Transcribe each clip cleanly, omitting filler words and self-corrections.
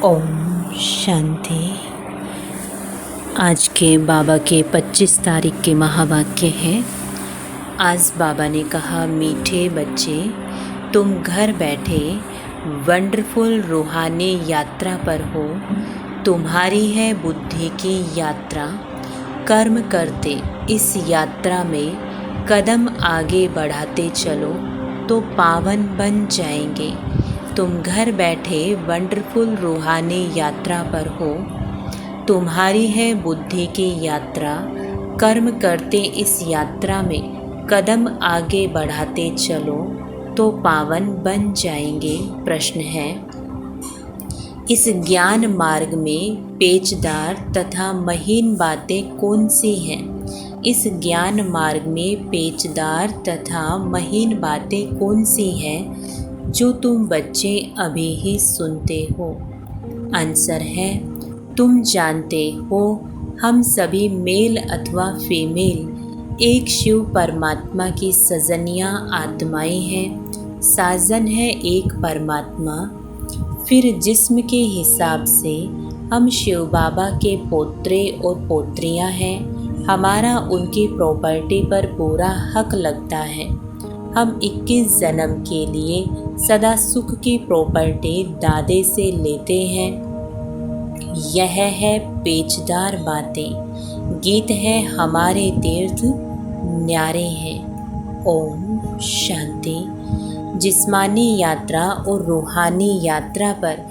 ओम शांति। आज के बाबा के 25 तारीख के महावाक्य हैं। आज बाबा ने कहा, मीठे बच्चे, तुम घर बैठे वंडरफुल रूहानी यात्रा पर हो। तुम्हारी है बुद्धि की यात्रा। कर्म करते इस यात्रा में कदम आगे बढ़ाते चलो तो पावन बन जाएंगे। तुम घर बैठे वंडरफुल रूहानी यात्रा पर हो। तुम्हारी है बुद्धि की यात्रा। कर्म करते इस यात्रा में कदम आगे बढ़ाते चलो तो पावन बन जाएंगे। प्रश्न है, इस ज्ञान मार्ग में पेचदार तथा महीन बातें कौन सी हैं? इस ज्ञान मार्ग में पेचदार तथा महीन बातें कौन सी हैं जो तुम बच्चे अभी ही सुनते हो? आंसर है, तुम जानते हो हम सभी मेल अथवा फीमेल एक शिव परमात्मा की सजनियाँ आत्माएं हैं। साजन है एक परमात्मा। फिर जिस्म के हिसाब से हम शिव बाबा के पोत्रे और पोत्रियाँ हैं। हमारा उनकी प्रॉपर्टी पर पूरा हक लगता है। हम 21 जन्म के लिए सदा सुख की प्रॉपर्टी दादे से लेते हैं। यह है पेचदार बातें। गीत है हमारे तीर्थ न्यारे हैं। ओम शांति। जिस्मानी यात्रा और रूहानी यात्रा पर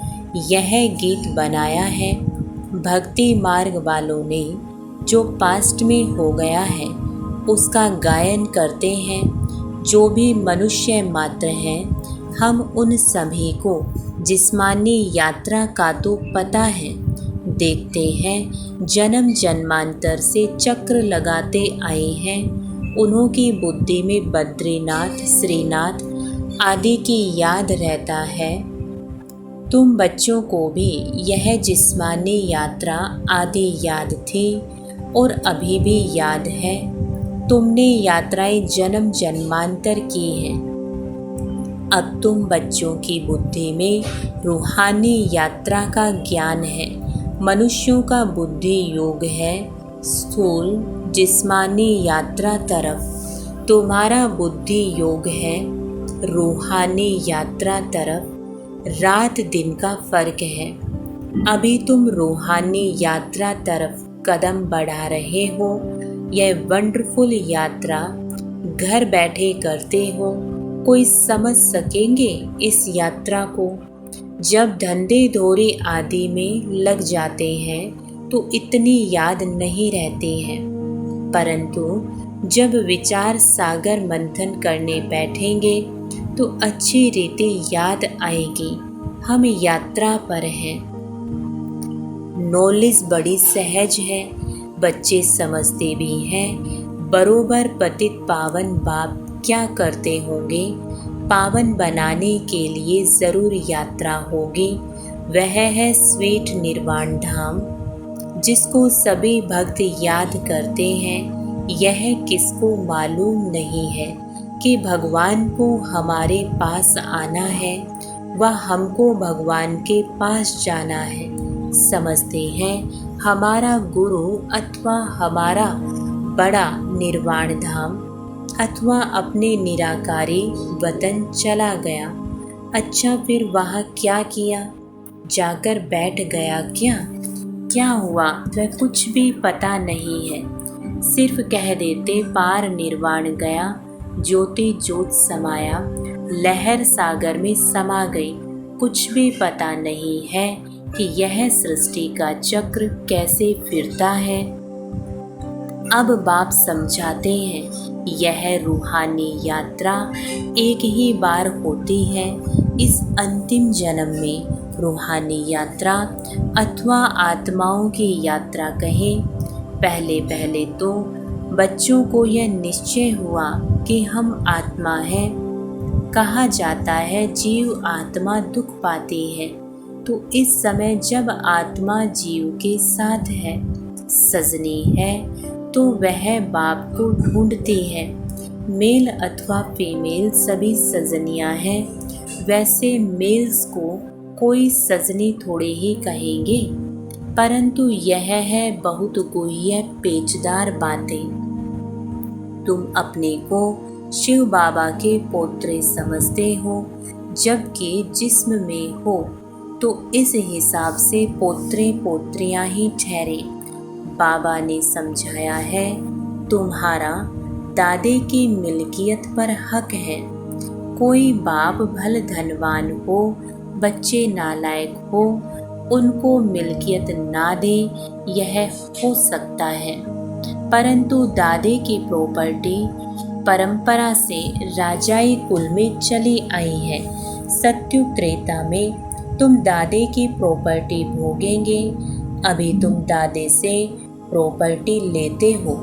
यह गीत बनाया है। भक्ति मार्ग वालों ने जो पास्ट में हो गया है उसका गायन करते हैं। जो भी मनुष्य मात्र हैं, हम उन सभी को जिस्मानी यात्रा का तो पता है। देखते हैं जन्म जन्मांतर से चक्र लगाते आए हैं। उन्हों की बुद्धि में बद्रीनाथ, श्रीनाथ आदि की याद रहता है। तुम बच्चों को भी यह जिस्मानी यात्रा आदि याद थी और अभी भी याद है। तुमने यात्राएं जन्म जन्मांतर की हैं। अब तुम बच्चों की बुद्धि में रूहानी यात्रा का ज्ञान है। मनुष्यों का बुद्धि योग है स्थूल जिस्मानी यात्रा तरफ। तुम्हारा बुद्धि योग है रूहानी यात्रा तरफ। रात दिन का फर्क है। अभी तुम रूहानी यात्रा तरफ कदम बढ़ा रहे हो। यह वंडरफुल यात्रा घर बैठे करते हो। कोई समझ सकेंगे इस यात्रा को? जब धंधे धोरे आदि में लग जाते हैं तो इतनी याद नहीं रहती है, परंतु जब विचार सागर मंथन करने बैठेंगे तो अच्छी रीति याद आएगी। हम यात्रा पर हैं। नॉलेज बड़ी सहज है। बच्चे समझते भी हैं। बरोबर पतित पावन बाप क्या करते होंगे? पावन बनाने के लिए ज़रूर यात्रा होगी। वह है स्वीट निर्वाण धाम, जिसको सभी भक्त याद करते हैं। यह किसको मालूम नहीं है कि भगवान को हमारे पास आना है व हमको भगवान के पास जाना है। समझते हैं हमारा गुरु अथवा हमारा बड़ा निर्वाण धाम अथवा अपने निराकारी वतन चला गया। अच्छा, फिर वहाँ क्या किया? जाकर बैठ गया क्या? क्या हुआ वह कुछ भी पता नहीं है। सिर्फ कह देते पार निर्वाण गया। ज्योति ज्योत समाया, लहर सागर में समा गई। कुछ भी पता नहीं है कि यह सृष्टि का चक्र कैसे फिरता है। अब बाप समझाते हैं यह रूहानी यात्रा एक ही बार होती है। इस अंतिम जन्म में रूहानी यात्रा अथवा आत्माओं की यात्रा कहें। पहले पहले तो बच्चों को यह निश्चय हुआ कि हम आत्मा हैं। कहा जाता है जीव आत्मा दुख पाती है। तो इस समय जब आत्मा जीव के साथ है, सजनी है, तो वह बाप को ढूंढती है। मेल अथवा फीमेल सभी सजनियां हैं। वैसे मेल्स को कोई सजनी थोड़े ही कहेंगे, परंतु यह है बहुत गुह्य पेचदार बातें। तुम अपने को शिव बाबा के पोत्रे समझते हो, जबकि जिस्म में हो तो इस हिसाब से पोत्रे पोत्रियां ही ठहरे। बाबा ने समझाया है, तुम्हारा दादे की मिल्कियत पर हक है। कोई बाप भल धनवान हो, बच्चे नालायक हो, उनको मिल्कियत ना दे, यह हो सकता है। परंतु दादे की प्रॉपर्टी परंपरा से राजाई कुल में चली आई है। सत्युग त्रेता में तुम दादे की प्रॉपर्टी भोगेंगे। अभी तुम दादे से प्रॉपर्टी लेते हो।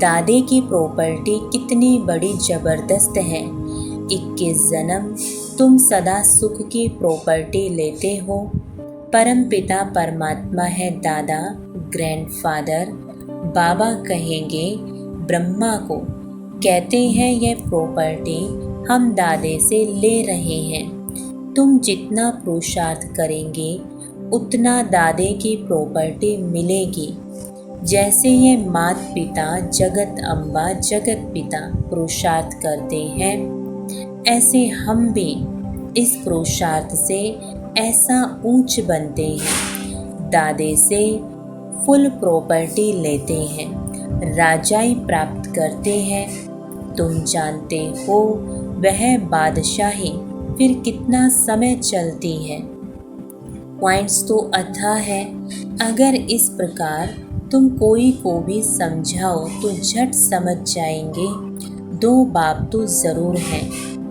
दादे की प्रॉपर्टी कितनी बड़ी जबरदस्त है। 21 जन्म तुम सदा सुख की प्रॉपर्टी लेते हो। परम पिता परमात्मा है दादा, ग्रैंडफादर। बाबा कहेंगे ब्रह्मा को, कहते हैं यह प्रॉपर्टी हम दादे से ले रहे हैं। तुम जितना पुरुषार्थ करेंगे उतना दादे की प्रॉपर्टी मिलेगी। जैसे ये मात पिता जगत अम्बा जगत पिता पुरुषार्थ करते हैं, ऐसे हम भी इस पुरुषार्थ से ऐसा ऊंच बनते हैं। दादे से फुल प्रॉपर्टी लेते हैं, राजाई प्राप्त करते हैं। तुम जानते हो वह बादशाही फिर कितना समय चलती है। पॉइंट्स तो अथाह है। अगर इस प्रकार तुम कोई को भी समझाओ तो झट समझ जाएंगे। 2 बाप तो ज़रूर हैं।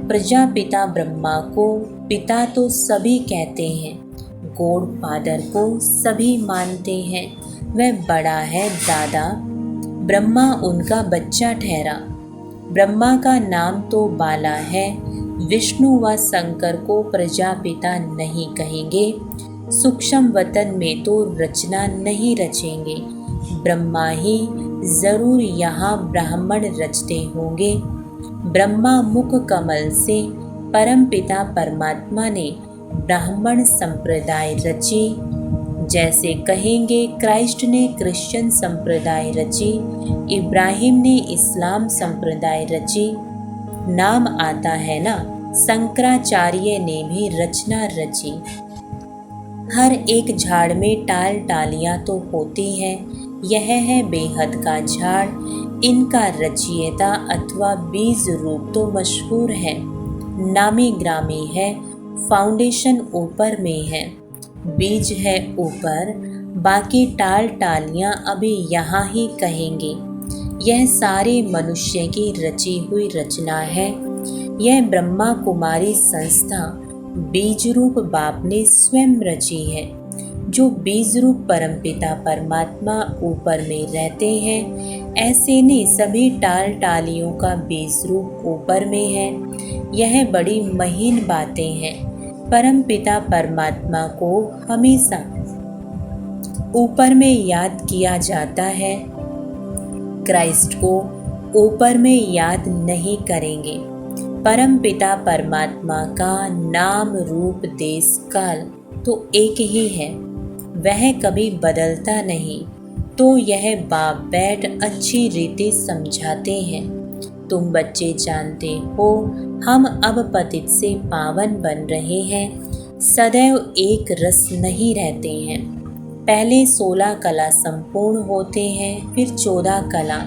प्रजापिता ब्रह्मा को पिता तो सभी कहते हैं, गॉड फादर को सभी मानते हैं। वह बड़ा है दादा, ब्रह्मा उनका बच्चा ठहरा। ब्रह्मा का नाम तो बाला है। विष्णु व शंकर को प्रजापिता नहीं कहेंगे। सूक्ष्म वतन में तो रचना नहीं रचेंगे। ब्रह्मा ही जरूर यहाँ ब्राह्मण रचते होंगे। ब्रह्मा मुख कमल से परम पिता परमात्मा ने ब्राह्मण संप्रदाय रची। जैसे कहेंगे क्राइस्ट ने क्रिश्चियन संप्रदाय रची, इब्राहिम ने इस्लाम संप्रदाय रची। नाम आता है ना, शंकराचार्य ने भी रचना रची। हर एक झाड़ में टाल टालियाँ तो होती हैं। यह है बेहद का झाड़। इनका रचयिता अथवा बीज रूप तो मशहूर है, नामी ग्रामी है। फाउंडेशन ऊपर में है, बीज है ऊपर, बाकी टाल टालियाँ अभी यहाँ ही कहेंगे। यह सारे मनुष्य की रची हुई रचना है। यह ब्रह्मा कुमारी संस्था बीज रूप बाप ने स्वयं रची है। जो बीज रूप परमपिता परमात्मा ऊपर में रहते हैं, ऐसे ने सभी टाल टालियों का बीज रूप ऊपर में है। यह बड़ी महीन बातें हैं। परमपिता परमात्मा को हमेशा ऊपर में याद किया जाता है। क्राइस्ट को ऊपर में याद नहीं करेंगे। परम पिता परमात्मा का नाम रूप देश काल तो एक ही है, वह कभी बदलता नहीं। तो यह बाप बैठ अच्छी रीति समझाते हैं। तुम बच्चे जानते हो हम अब पतित से पावन बन रहे हैं। सदैव एक रस नहीं रहते हैं। पहले 16 कला संपूर्ण होते हैं, फिर 14 कला,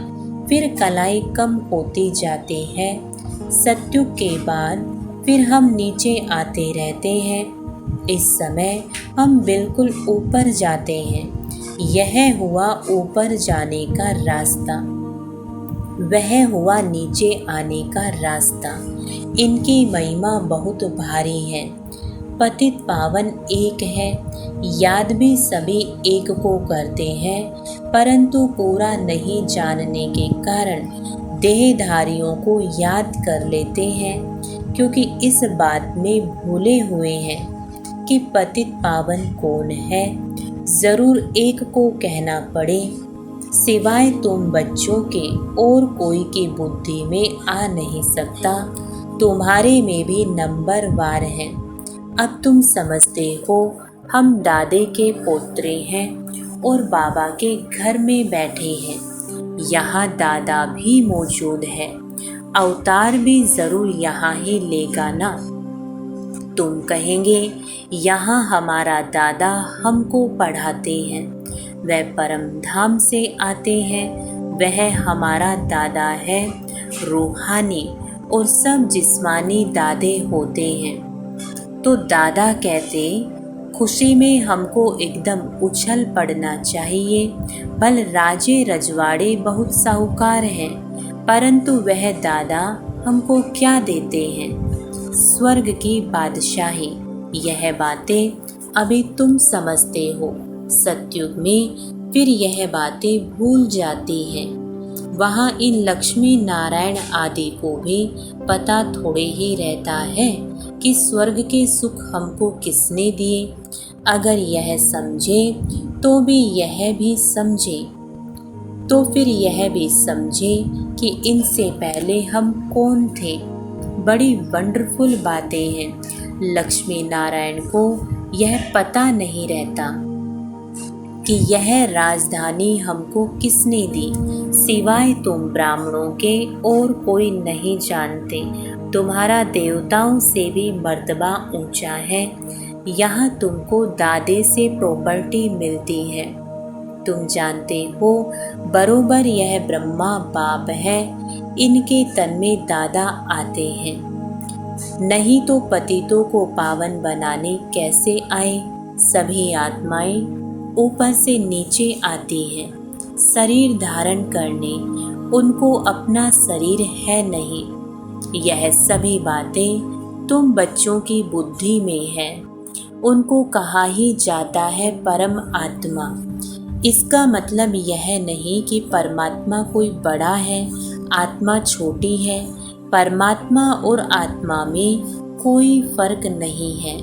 फिर कलाएं कम होती जाती हैं। सत्युग के बाद फिर हम नीचे आते रहते हैं। इस समय हम बिल्कुल ऊपर जाते हैं। यह हुआ ऊपर जाने का रास्ता, वह हुआ नीचे आने का रास्ता। इनकी महिमा बहुत भारी है। पतित पावन एक है। याद भी सभी एक को करते हैं, परंतु पूरा नहीं जानने के कारण देहधारियों को याद कर लेते हैं, क्योंकि इस बात में भूले हुए हैं कि पतित पावन कौन है। जरूर एक को कहना पड़े, सिवाय तुम बच्चों के और कोई की बुद्धि में आ नहीं सकता। तुम्हारे में भी नंबर वार हैं। अब तुम समझते हो हम दादे के पोत्रे हैं और बाबा के घर में बैठे हैं। यहाँ दादा भी मौजूद है, अवतार भी ज़रूर यहाँ ही लेगा ना। तुम कहेंगे यहाँ हमारा दादा हमको पढ़ाते हैं, वह परम धाम से आते हैं, वह हमारा दादा है। रूहानी और सब जिस्मानी दादे होते हैं। तो दादा कहते खुशी में हमको एकदम उछल पड़ना चाहिए। भल राजे रजवाड़े बहुत साहूकार हैं, परंतु वह दादा हमको क्या देते हैं? स्वर्ग की बादशाही। यह बातें अभी तुम समझते हो, सतयुग में फिर यह बातें भूल जाती हैं। वहाँ इन लक्ष्मी नारायण आदि को भी पता थोड़े ही रहता है कि स्वर्ग के सुख हमको किसने दिए। अगर यह समझे तो भी यह भी समझे, तो फिर यह भी समझे कि इनसे पहले हम कौन थे। बड़ी वंडरफुल बातें हैं। लक्ष्मी नारायण को यह पता नहीं रहता कि यह राजधानी हमको किसने दी। सिवाय तुम ब्राह्मणों के और कोई नहीं जानते। तुम्हारा देवताओं से भी मर्तबा ऊंचा है। यहाँ तुमको दादे से प्रॉपर्टी मिलती है। तुम जानते हो बरोबर यह ब्रह्मा बाप है, इनके तन में दादा आते हैं। नहीं तो पतितों को पावन बनाने कैसे आए? सभी आत्माएं ऊपर से नीचे आती हैं शरीर धारण करने, उनको अपना शरीर है नहीं। यह सभी बातें तुम बच्चों की बुद्धि में है। उनको कहा ही जाता है परम आत्मा। इसका मतलब यह नहीं कि परमात्मा कोई बड़ा है, आत्मा छोटी है। परमात्मा और आत्मा में कोई फर्क नहीं है।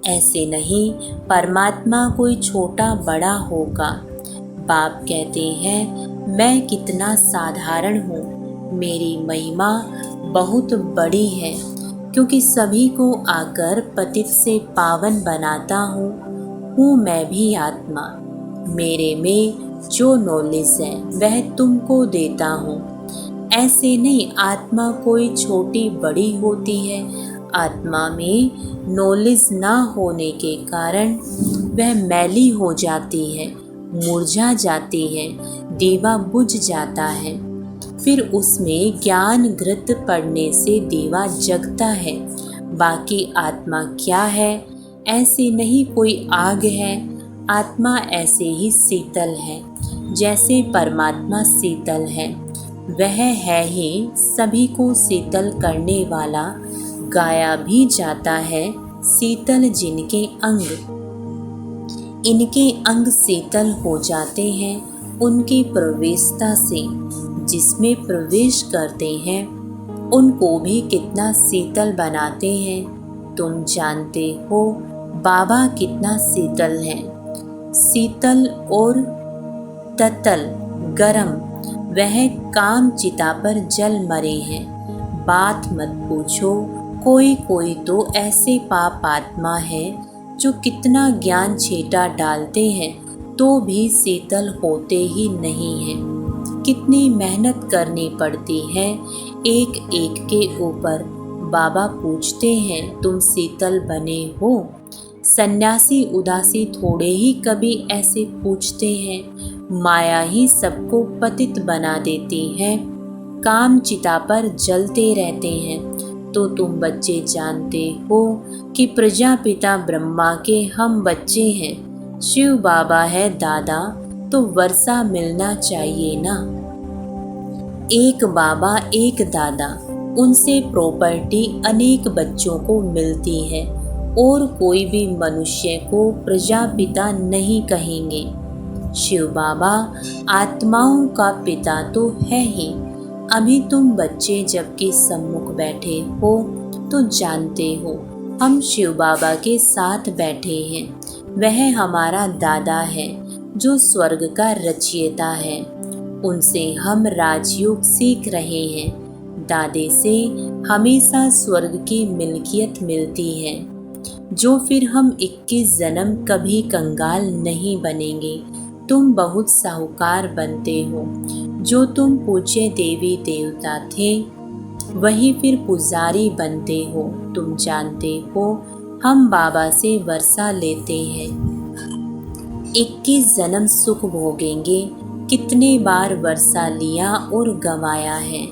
ऐसे नहीं परमात्मा कोई छोटा बड़ा होगा। बाप कहते हैं मैं कितना साधारण हूँ, मेरी महिमा बहुत बड़ी है, क्योंकि सभी को आकर पतित से पावन बनाता हूँ मैं भी आत्मा। मेरे में जो नॉलेज है वह तुमको देता हूँ। ऐसे नहीं आत्मा कोई छोटी बड़ी होती है। आत्मा में नॉलेज ना होने के कारण वह मैली हो जाती है, मुरझा जाती है, दीवा बुझ जाता है। फिर उसमें ज्ञान घृत पड़ने से दीवा जगता है। बाकी आत्मा क्या है? ऐसे नहीं कोई आग है। आत्मा ऐसे ही शीतल है, जैसे परमात्मा शीतल है। वह है ही सभी को शीतल करने वाला। गाया भी जाता है शीतल जिनके अंग, इनके अंग शीतल हो जाते हैं उनकी प्रवेशता से। जिसमें प्रवेश करते हैं उनको भी कितना शीतल बनाते हैं। तुम जानते हो बाबा कितना शीतल है। शीतल और ततल गरम, वह काम चिता पर जल मरे हैं। बात मत पूछो। कोई कोई तो ऐसे पाप आत्मा है जो कितना ज्ञान छींटा डालते हैं तो भी शीतल होते ही नहीं हैं। कितनी मेहनत करनी पड़ती है एक एक के ऊपर। बाबा पूछते हैं तुम शीतल बने हो? सन्यासी उदासी थोड़े ही कभी ऐसे पूछते हैं। माया ही सबको पतित बना देती है, काम चिता पर जलते रहते हैं। तो तुम बच्चे जानते हो कि प्रजापिता ब्रह्मा के हम बच्चे हैं। शिव बाबा है दादा, तो वर्षा मिलना चाहिए ना। एक बाबा एक दादा, उनसे प्रॉपर्टी अनेक बच्चों को मिलती है और कोई भी मनुष्य को प्रजापिता नहीं कहेंगे। शिव बाबा आत्माओं का पिता तो है ही। अभी तुम बच्चे जबकि सम्मुख बैठे हो तो जानते हो हम शिव बाबा के साथ बैठे हैं। वह हमारा दादा है जो स्वर्ग का रचयिता है। उनसे हम राजयोग सीख रहे हैं। दादे से हमेशा स्वर्ग की मिल्कियत मिलती है, जो फिर हम 21 जन्म कभी कंगाल नहीं बनेंगे। तुम बहुत साहूकार बनते हो। जो तुम पूज्य देवी देवता थे वही फिर पुजारी बनते हो। तुम जानते हो हम बाबा से वर्षा लेते हैं। 21 जन्म सुख भोगेंगे। कितने बार वर्षा लिया और गंवाया है।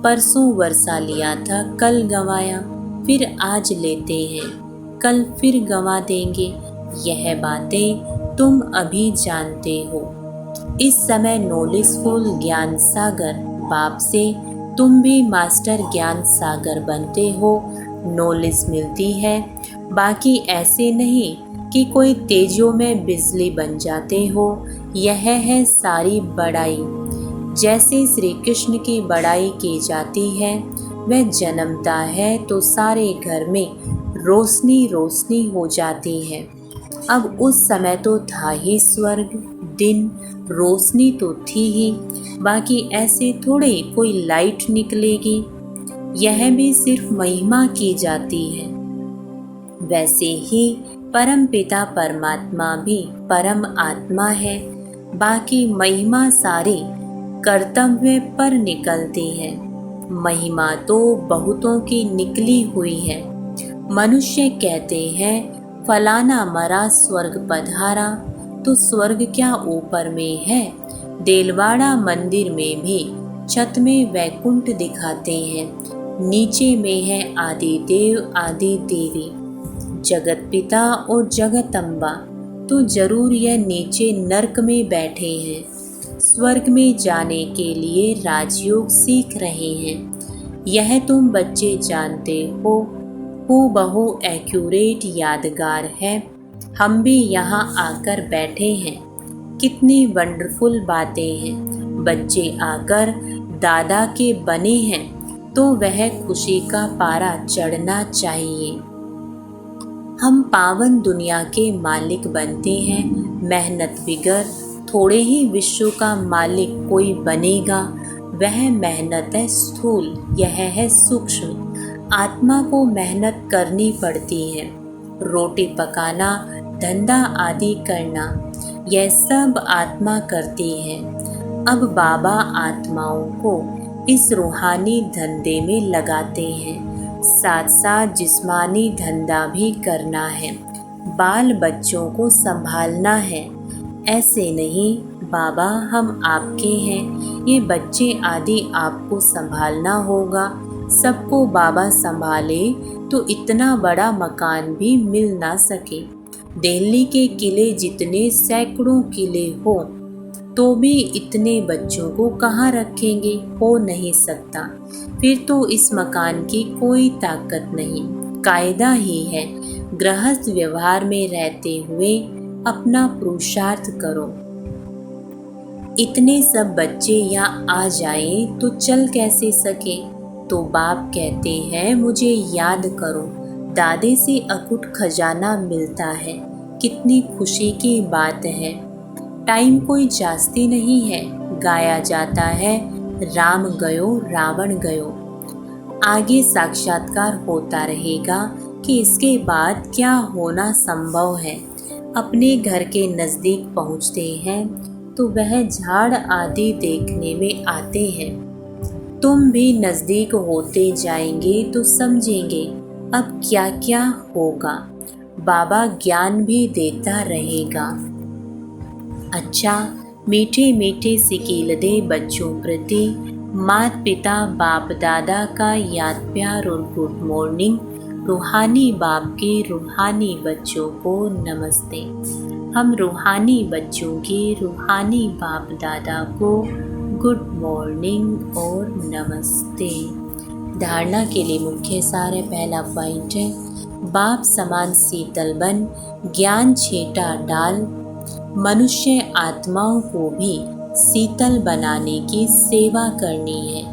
परसों वर्षा लिया था, कल गंवाया, फिर आज लेते हैं, कल फिर गंवा देंगे। यह बातें तुम अभी जानते हो। इस समय नॉलेजफुल ज्ञान सागर बाप से तुम भी मास्टर ज्ञान सागर बनते हो। नॉलेज मिलती है, बाकी ऐसे नहीं कि कोई तेजों में बिजली बन जाते हो। यह है सारी बड़ाई। जैसे श्री कृष्ण की बड़ाई की जाती है, वह जन्मता है तो सारे घर में रोशनी रोशनी हो जाती है। अब उस समय तो था ही स्वर्ग, दिन, रोशनी तो थी ही। बाकी ऐसे थोड़े कोई लाइट निकलेगी। यह भी सिर्फ महिमा की जाती है। वैसे ही परम पिता परमात्मा भी परम आत्मा है। बाकी महिमा सारी कर्तव्य पर निकलती है। महिमा तो बहुतों की निकली हुई है। मनुष्य कहते हैं फलाना मरा स्वर्ग पधारा, तो स्वर्ग क्या ऊपर में है? देलवाड़ा मंदिर में भी छत में वैकुंठ दिखाते हैं, नीचे में है आदिदेव आदि देवी, जगत पिता और जगत अम्बा। तो जरूर यह नीचे नरक में बैठे हैं, स्वर्ग में जाने के लिए राजयोग सीख रहे हैं। यह तुम बच्चे जानते हो। हूबहू एक्यूरेट यादगार है। हम भी यहाँ आकर बैठे हैं। कितनी वंडरफुल बातें हैं। बच्चे आकर दादा के बने हैं तो वह खुशी का पारा चढ़ना चाहिए। हम पावन दुनिया के मालिक बनते हैं। मेहनत बिगर थोड़े ही विश्व का मालिक कोई बनेगा। वह मेहनत है स्थूल, यह है सूक्ष्म। आत्मा को मेहनत करनी पड़ती है। रोटी पकाना, धंधा आदि करना, यह सब आत्मा करती है। अब बाबा आत्माओं को इस रूहानी धंधे में लगाते हैं। साथ साथ जिस्मानी धंधा भी करना है। बाल बच्चों को संभालना है। ऐसे नहीं बाबा हम आपके हैं, ये बच्चे आदि आपको संभालना होगा। सबको बाबा संभाले तो इतना बड़ा मकान भी मिल ना सके। दिल्ली के किले जितने सैकड़ों किले हो तो भी इतने बच्चों को कहाँ रखेंगे? हो नहीं सकता। फिर तो इस मकान की कोई ताकत नहीं। कायदा ही है, गृहस्थ व्यवहार में रहते हुए अपना पुरुषार्थ करो। इतने सब बच्चे यहाँ आ जाए तो चल कैसे सके? तो बाप कहते हैं मुझे याद करो। दादे से अकुट खजाना मिलता है। कितनी खुशी की बात है। टाइम कोई जास्ती नहीं है। गाया जाता है राम गयो रावण गयो। आगे साक्षात्कार होता रहेगा कि इसके बाद क्या होना संभव है। अपने घर के नज़दीक पहुँचते हैं तो वह झाड़ आदि देखने में आते हैं। तुम भी नज़दीक होते जाएंगे तो समझेंगे अब क्या क्या होगा। बाबा ज्ञान भी देता रहेगा। अच्छा, मीठे मीठे सिकीलदे बच्चों प्रति माता पिता बाप दादा का याद प्यार और गुड मॉर्निंग। रूहानी बाप के रूहानी बच्चों को नमस्ते। हम रूहानी बच्चों के रूहानी बाप दादा को गुड मॉर्निंग और नमस्ते। धारणा के लिए मुख्य सार है। पहला पॉइंट है बाप समान शीतल बन ज्ञान छेटा डाल। मनुष्य आत्माओं को भी शीतल बनाने की सेवा करनी है।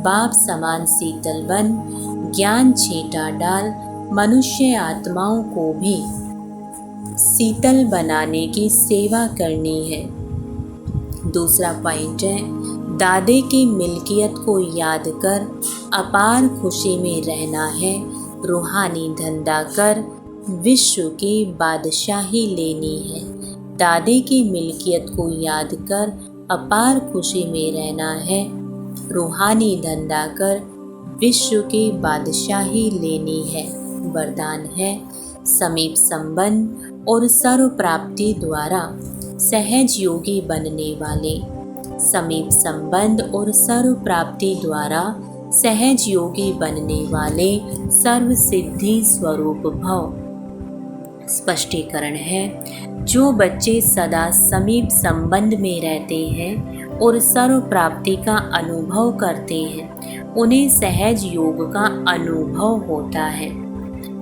बाप समान शीतल बन ज्ञान छेटा डाल। मनुष्य आत्माओं को भी शीतल बनाने की सेवा करनी है। दूसरा पॉइंट है दादे की मिल्कियत को याद कर अपार खुशी में रहना है। रूहानी धंधा कर विश्व की बादशाही लेनी है। दादे की मिल्कियत को याद कर अपार खुशी में रहना है। रूहानी धंधा कर विश्व की बादशाही लेनी है। वरदान है समीप संबंध और सर्व प्राप्ति द्वारा सहज योगी बनने वाले। समीप संबंध और सर्व प्राप्ति द्वारा सहज योगी बनने वाले सर्व सिद्धि स्वरूप भव। स्पष्टीकरण है, जो बच्चे सदा समीप संबंध में रहते हैं और सर्व प्राप्ति का अनुभव करते हैं, उन्हें सहज योग का अनुभव होता है।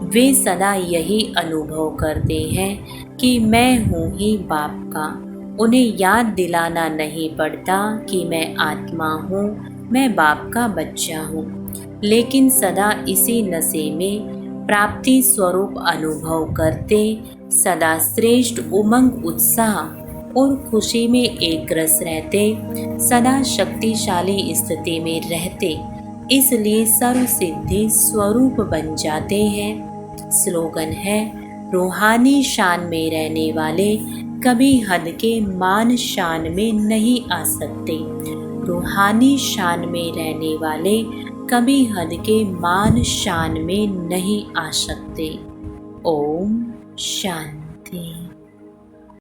वे सदा यही अनुभव करते हैं कि मैं हूँ ही बाप का। उन्हें याद दिलाना नहीं पड़ता कि मैं आत्मा हूँ, मैं बाप का बच्चा हूँ, लेकिन सदा इसी नशे में प्राप्ति स्वरूप अनुभव करते, सदा श्रेष्ठ उमंग उत्साह और खुशी में एक रस रहते, सदा शक्तिशाली स्थिति में रहते, इसलिए सर्व सिद्धि स्वरूप बन जाते हैं। स्लोगन है, रूहानी शान में रहने वाले कभी हद के मान शान में नहीं आ सकते। रूहानी शान में रहने वाले कभी हद के मान शान में नहीं आ सकते। ओम शांति।